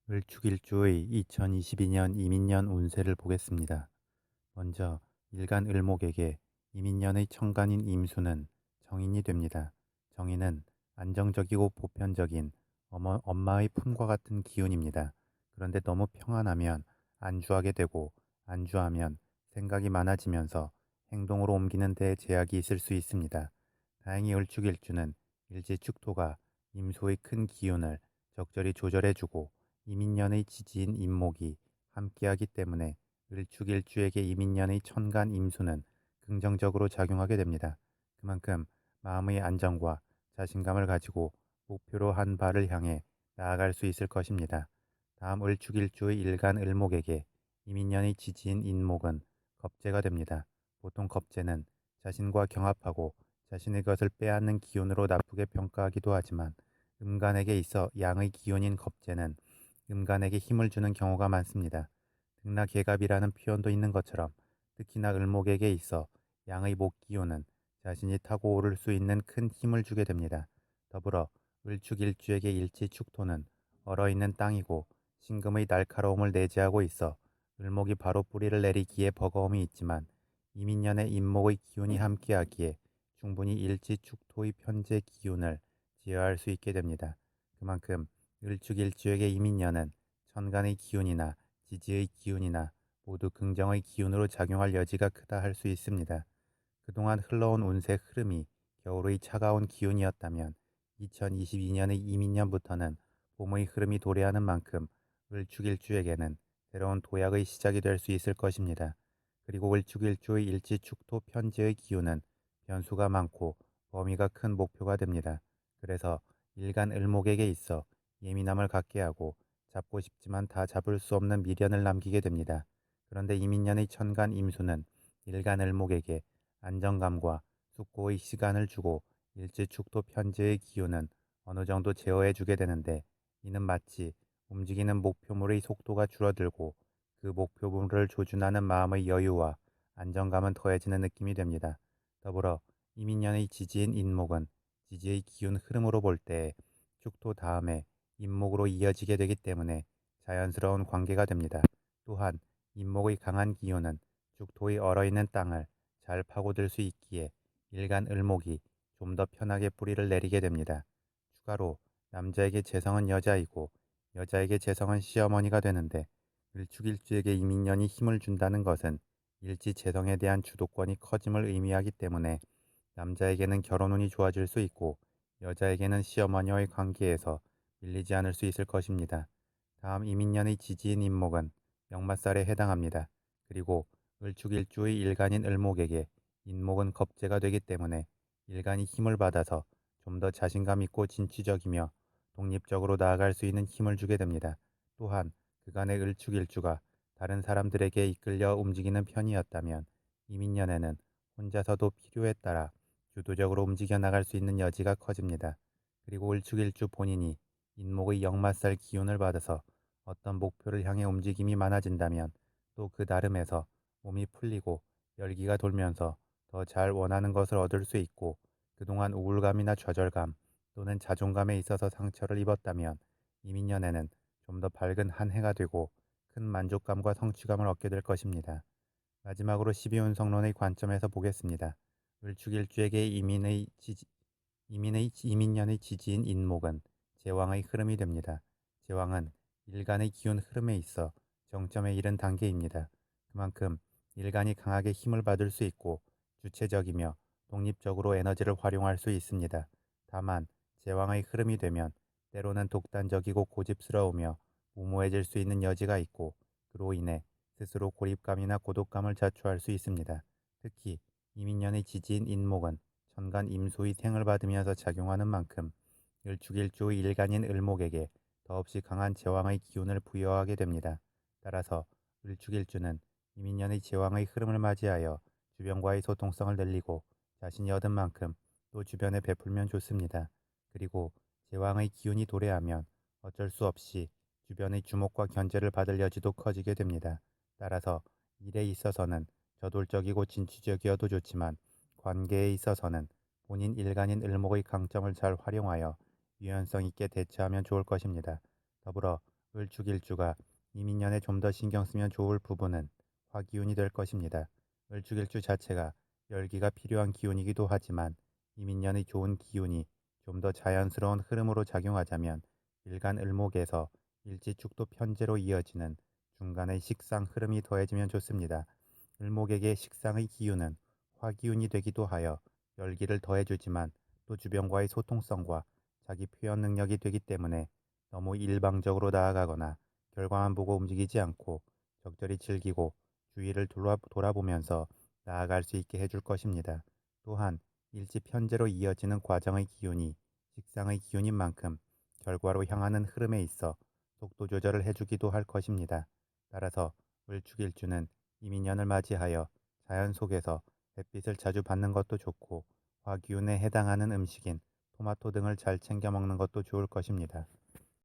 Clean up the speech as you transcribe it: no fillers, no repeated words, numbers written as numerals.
을축일주의 2022년 이민년 운세를 보겠습니다. 먼저 일간 을목에게 이민년의 천간인 임수는 정인이 됩니다. 정인은 안정적이고 보편적인 엄마의 품과 같은 기운입니다. 그런데 너무 평안하면 안주하게 되고 안주하면 생각이 많아지면서 행동으로 옮기는 데 제약이 있을 수 있습니다. 다행히 을축일주는 일지축토가 임수의 큰 기운을 적절히 조절해주고 이민년의 지지인 임목이 함께하기 때문에 을축일주에게 이민년의 천간 임수는 긍정적으로 작용하게 됩니다. 그만큼 마음의 안정과 자신감을 가지고 목표로 한 발을 향해 나아갈 수 있을 것입니다. 다음 을축일주의 일간 을목에게 이민년의 지지인 인목은 겁재가 됩니다. 보통 겁재는 자신과 경합하고 자신의 것을 빼앗는 기운으로 나쁘게 평가하기도 하지만 음간에게 있어 양의 기운인 겁재는 음간에게 힘을 주는 경우가 많습니다. 등나개갑이라는 표현도 있는 것처럼 특히나 을목에게 있어 양의 목 기운은 자신이 타고 오를 수 있는 큰 힘을 주게 됩니다. 더불어 을축일주에게 일지축토는 얼어있는 땅이고 신금의 날카로움을 내재하고 있어 을목이 바로 뿌리를 내리기에 버거움이 있지만 이민년의 임목의 기운이 함께하기에 충분히 일지축토의 편재 기운을 제어할 수 있게 됩니다. 그만큼 을축일주에게 이민년은 천간의 기운이나 지지의 기운이나 모두 긍정의 기운으로 작용할 여지가 크다 할 수 있습니다. 그동안 흘러온 운세 흐름이 겨울의 차가운 기운이었다면 2022년의 이민년부터는 봄의 흐름이 도래하는 만큼 을축일주에게는 새로운 도약의 시작이 될 수 있을 것입니다. 그리고 을축일주의 일지축토 편지의 기운은 변수가 많고 범위가 큰 목표가 됩니다. 그래서 일간 을목에게 있어 예민함을 갖게 하고 잡고 싶지만 다 잡을 수 없는 미련을 남기게 됩니다. 그런데 이민년의 천간 임수는 일간 을목에게 안정감과 숙고의 시간을 주고 일지축토 편재의 기운은 어느 정도 제어해 주게 되는데 이는 마치 움직이는 목표물의 속도가 줄어들고 그 목표물을 조준하는 마음의 여유와 안정감은 더해지는 느낌이 됩니다. 더불어 이민년의 지지인 인목은 지지의 기운 흐름으로 볼 때 축토 다음에 인목으로 이어지게 되기 때문에 자연스러운 관계가 됩니다. 또한 인목의 강한 기운은 축토의 얼어있는 땅을 잘 파고들 수 있기에 일간 을목이 좀 더 편하게 뿌리를 내리게 됩니다. 추가로 남자에게 재성은 여자이고 여자에게 재성은 시어머니가 되는데 을축일주에게 이민년이 힘을 준다는 것은 일지 재성에 대한 주도권이 커짐을 의미하기 때문에 남자에게는 결혼운이 좋아질 수 있고 여자에게는 시어머니와의 관계에서 밀리지 않을 수 있을 것입니다. 다음 이민년의 지지인 인목은 역마살에 해당합니다. 그리고 을축일주의 일간인 을목에게 인목은 겁재가 되기 때문에 일간이 힘을 받아서 좀 더 자신감 있고 진취적이며 독립적으로 나아갈 수 있는 힘을 주게 됩니다. 또한 그간의 을축일주가 다른 사람들에게 이끌려 움직이는 편이었다면 이민년에는 혼자서도 필요에 따라 주도적으로 움직여 나갈 수 있는 여지가 커집니다. 그리고 을축일주 본인이 인목의 역마살 기운을 받아서 어떤 목표를 향해 움직임이 많아진다면 또 그 나름에서 몸이 풀리고 열기가 돌면서 더 잘 원하는 것을 얻을 수 있고 그동안 우울감이나 좌절감 또는 자존감에 있어서 상처를 입었다면 이민년에는 좀 더 밝은 한 해가 되고 큰 만족감과 성취감을 얻게 될 것입니다. 마지막으로 12운성론의 관점에서 보겠습니다. 을축일주에게 이민년의 지지인 인목은 제왕의 흐름이 됩니다. 제왕은 일간의 기운 흐름에 있어 정점에 이른 단계입니다. 그만큼 일간이 강하게 힘을 받을 수 있고 주체적이며 독립적으로 에너지를 활용할 수 있습니다. 다만 제왕의 흐름이 되면 때로는 독단적이고 고집스러우며 무모해질 수 있는 여지가 있고 그로 인해 스스로 고립감이나 고독감을 자초할 수 있습니다. 특히 이민년의 지지인 인목은 천간 임수의 생을 받으면서 작용하는 만큼 을축일주의 일간인 을목에게 더없이 강한 제왕의 기운을 부여하게 됩니다. 따라서 을축일주는 이민년의 제왕의 흐름을 맞이하여 주변과의 소통성을 늘리고 자신이 얻은 만큼 또 주변에 베풀면 좋습니다. 그리고 제왕의 기운이 도래하면 어쩔 수 없이 주변의 주목과 견제를 받을 여지도 커지게 됩니다. 따라서 일에 있어서는 저돌적이고 진취적이어도 좋지만 관계에 있어서는 본인 일간인 을목의 강점을 잘 활용하여 유연성 있게 대처하면 좋을 것입니다. 더불어 을축일주가 이민년에 좀 더 신경 쓰면 좋을 부분은 화기운이 될 것입니다. 을축일주 자체가 열기가 필요한 기운이기도 하지만 이민년의 좋은 기운이 좀 더 자연스러운 흐름으로 작용하자면 일간 을목에서 일지축도 편제로 이어지는 중간의 식상 흐름이 더해지면 좋습니다. 을목에게 식상의 기운은 화기운이 되기도 하여 열기를 더해주지만 또 주변과의 소통성과 자기 표현 능력이 되기 때문에 너무 일방적으로 나아가거나 결과만 보고 움직이지 않고 적절히 즐기고 주위를 돌아보면서 나아갈 수 있게 해줄 것입니다. 또한 일지 편제로 이어지는 과정의 기운이 식상의 기운인 만큼 결과로 향하는 흐름에 있어 속도 조절을 해주기도 할 것입니다. 따라서 을축일주는 이민년을 맞이하여 자연 속에서 햇빛을 자주 받는 것도 좋고 화기운에 해당하는 음식인 토마토 등을 잘 챙겨 먹는 것도 좋을 것입니다.